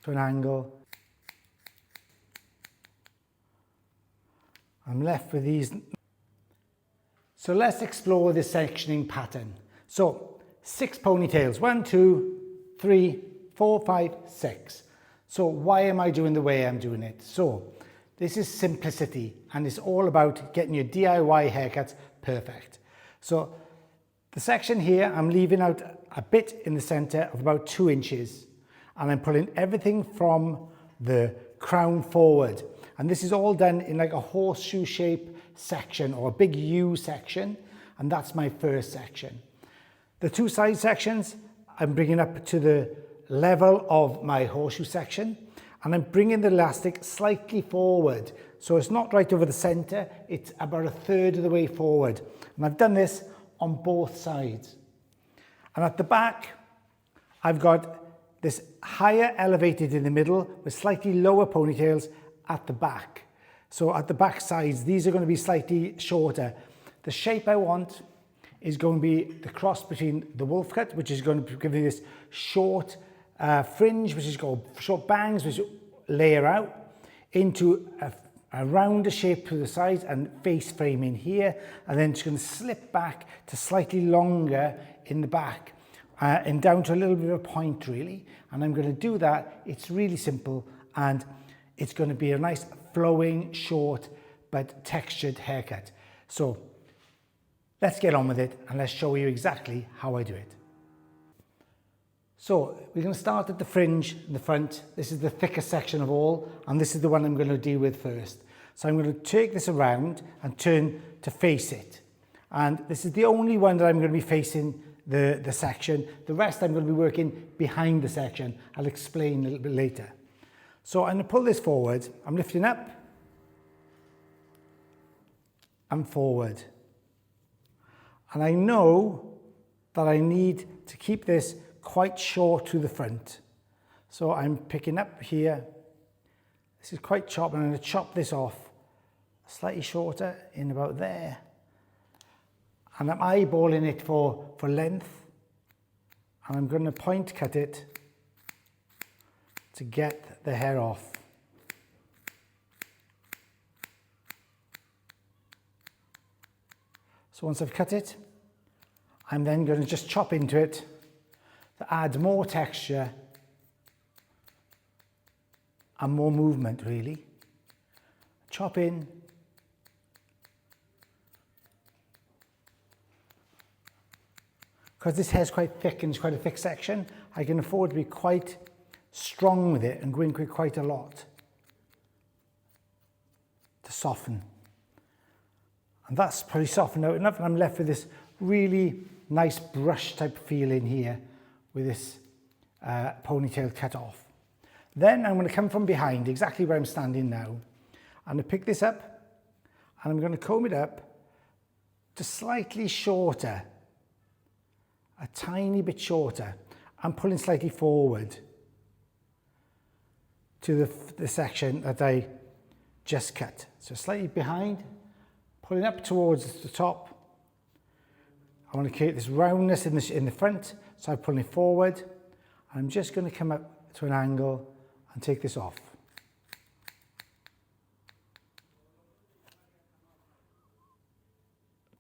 to an angle. I'm left with these. So let's explore this sectioning pattern. So 6 ponytails, 1, 2, 3, 4, 5, 6. So why am I doing the way I'm doing it? So this is simplicity, and it's all about getting your DIY haircuts perfect. So the section here, I'm leaving out a bit in the center of about 2 inches, and I'm pulling everything from the crown forward. And this is all done in like a horseshoe shape section or a big U section, and that's my first section. The 2 side sections, I'm bringing up to the level of my horseshoe section, and I'm bringing the elastic slightly forward. So it's not right over the center, it's about 1/3 of the way forward. And I've done this on both sides. And at the back, I've got this higher elevated in the middle with slightly lower ponytails at the back. So at the back sides, these are going to be slightly shorter. The shape I want is going to be the cross between the Wolfcut, which is going to give me this short fringe, which is called short bangs, which layer out into a rounder shape to the sides and face frame in here, and then it's going to slip back to slightly longer in the back and down to a little bit of a point really. And I'm going to do that. It's really simple, and it's going to be a nice flowing, short but textured haircut. So let's get on with it, and let's show you exactly how I do it. So we're going to start at the fringe in the front. This is the thickest section of all, and this is the one I'm going to deal with first. So I'm going to take this around and turn to face it. And this is the only one that I'm going to be facing the section. The rest I'm going to be working behind the section. I'll explain a little bit later. So I'm going to pull this forward. I'm lifting up and forward. And I know that I need to keep this quite short to the front. So I'm picking up here. This is quite sharp, and I'm going to chop this off slightly shorter in about there. And I'm eyeballing it for length. And I'm going to point cut it to get the hair off. So once I've cut it, I'm then going to just chop into it to add more texture and more movement really. Chop in. Because this hair is quite thick and it's quite a thick section, I can afford to be quite strong with it and go in quite a lot to soften. And that's probably softened out enough, and I'm left with this really nice brush type feel in here with this ponytail cut off. Then I'm going to come from behind, exactly where I'm standing now. I'm going to pick this up and I'm going to comb it up to slightly shorter, a tiny bit shorter. I'm pulling slightly forward to the section that I just cut. So slightly behind, pulling up towards the top. I want to create this roundness in the front, so I'm pulling it forward. I'm just going to come up to an angle and take this off.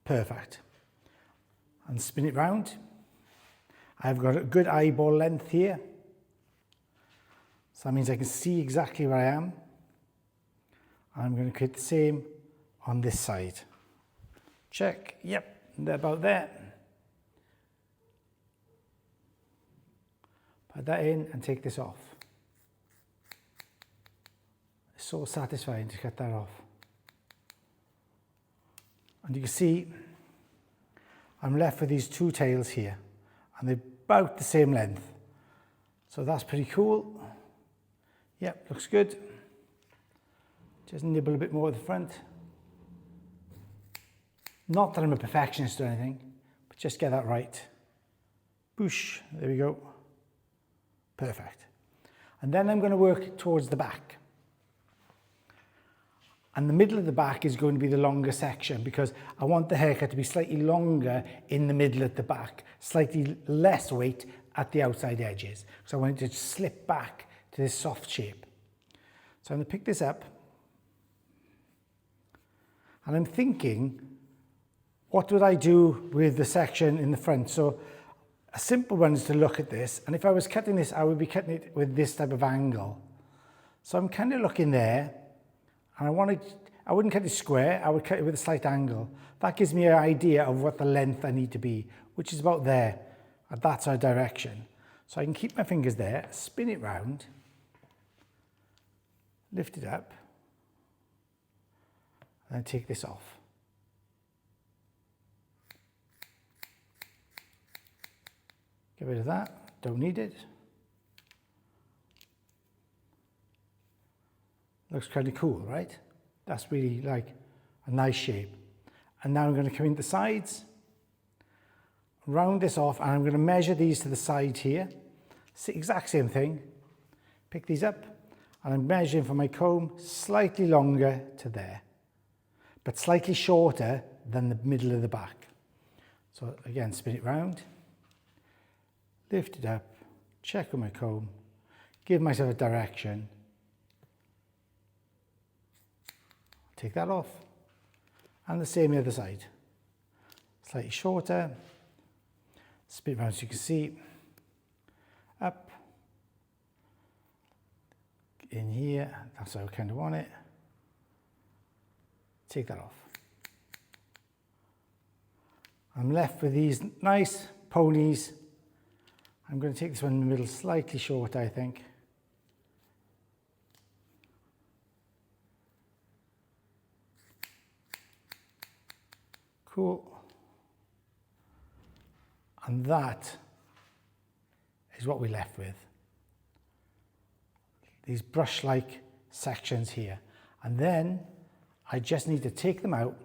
Perfect. And spin it round. I've got a good eyeball length here. So that means I can see exactly where I am. I'm going to create the same on this side. Check, yep, they're about there. Put that in and take this off. It's so satisfying to cut that off. And you can see I'm left with these 2 tails here, and they're about the same length. So that's pretty cool. Yep, looks good. Just nibble a bit more at the front. Not that I'm a perfectionist or anything, but just get that right. Boosh, there we go. Perfect. And then I'm going to work towards the back. And the middle of the back is going to be the longer section, because I want the haircut to be slightly longer in the middle at the back, slightly less weight at the outside edges. So I want it to slip back to this soft shape. So I'm going to pick this up, and I'm thinking, what would I do with the section in the front? So a simple one is to look at this, and if I was cutting this, I would be cutting it with this type of angle. So I'm kind of looking there, and I wouldn't cut it square, I would cut it with a slight angle. That gives me an idea of what the length I need to be, which is about there, at that sort of direction. So I can keep my fingers there, spin it round, lift it up, and then take this off. Get rid of that, don't need it. Looks kind of cool, right? That's really like a nice shape. And now I'm going to come in the sides, round this off, and I'm going to measure these to the side here. Exact same thing. Pick these up, and I'm measuring for my comb slightly longer to there, but slightly shorter than the middle of the back. So again, spin it round, lift it up, check with my comb, give myself a direction, take that off, and the same the other side. Slightly shorter, spin it around so you can see, up, in here, that's how I kind of want it, take that off. I'm left with these nice ponies. I'm going to take this one in the middle, slightly shorter, I think. Cool. And that is what we're left with. These brush-like sections here. And then I just need to take them out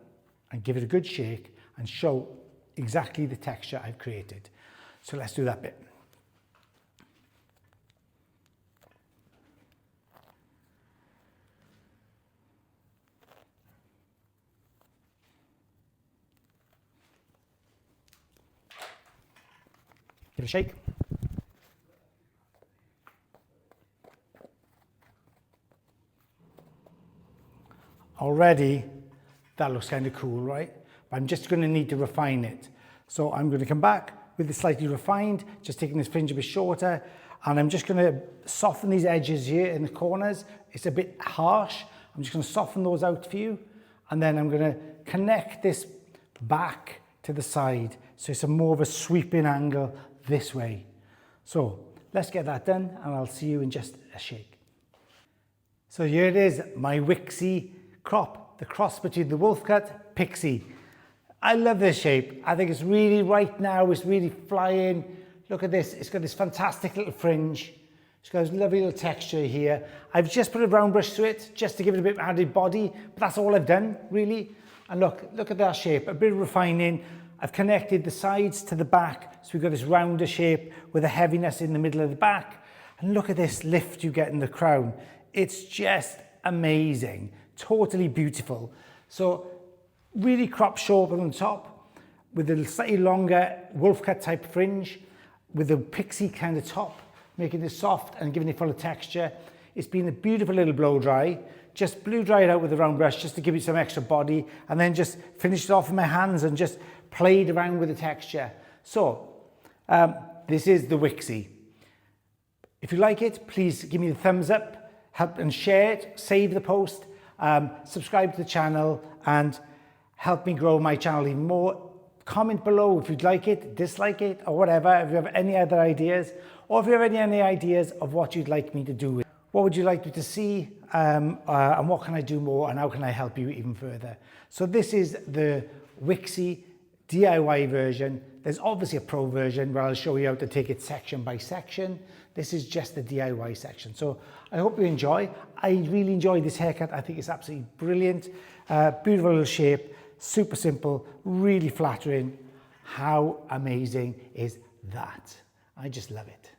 and give it a good shake and show exactly the texture I've created. So let's do that bit. Give it a shake. Already, that looks kind of cool, right? But I'm just going to need to refine it. So I'm going to come back with the slightly refined, just taking this fringe a bit shorter, and I'm just going to soften these edges here in the corners. It's a bit harsh. I'm just going to soften those out for you, and then I'm going to connect this back to the side, so it's a more of a sweeping angle this way. So let's get that done, and I'll see you in just a shake. So here it is, my Wixie crop, the cross between the Wolfcut Pixie. I love this shape. I think it's really, right now, it's really flying. Look at this, it's got this fantastic little fringe. It's got this lovely little texture here. I've just put a round brush to it, just to give it a bit of added body, but that's all I've done, really. And look at that shape, a bit of refining. I've connected the sides to the back, so we've got this rounder shape with a heaviness in the middle of the back. And look at this lift you get in the crown. It's just amazing, totally beautiful. So really crop short on the top with a slightly longer Wolfcut type fringe with a pixie kind of top, making it soft and giving it full of texture. It's been a beautiful little blow dry. Just blew dry it out with a round brush just to give it some extra body, and then just finished it off with my hands and just played around with the texture. So this is the Wixie. If you like it, please give me the thumbs up, help and share it, save the post, subscribe to the channel, and help me grow my channel even more. Comment below if you'd like it, dislike it, or whatever, if you have any other ideas, or if you have any ideas of what you'd like me to do with it. What would you like me to see, and what can I do more, and how can I help you even further? So this is the Wixie DIY version. There's obviously a pro version where I'll show you how to take it section by section. This is just the DIY section. So I hope you enjoy. I really enjoy this haircut. I think it's absolutely brilliant. Beautiful little shape, super simple, really flattering. How amazing is that? I just love it.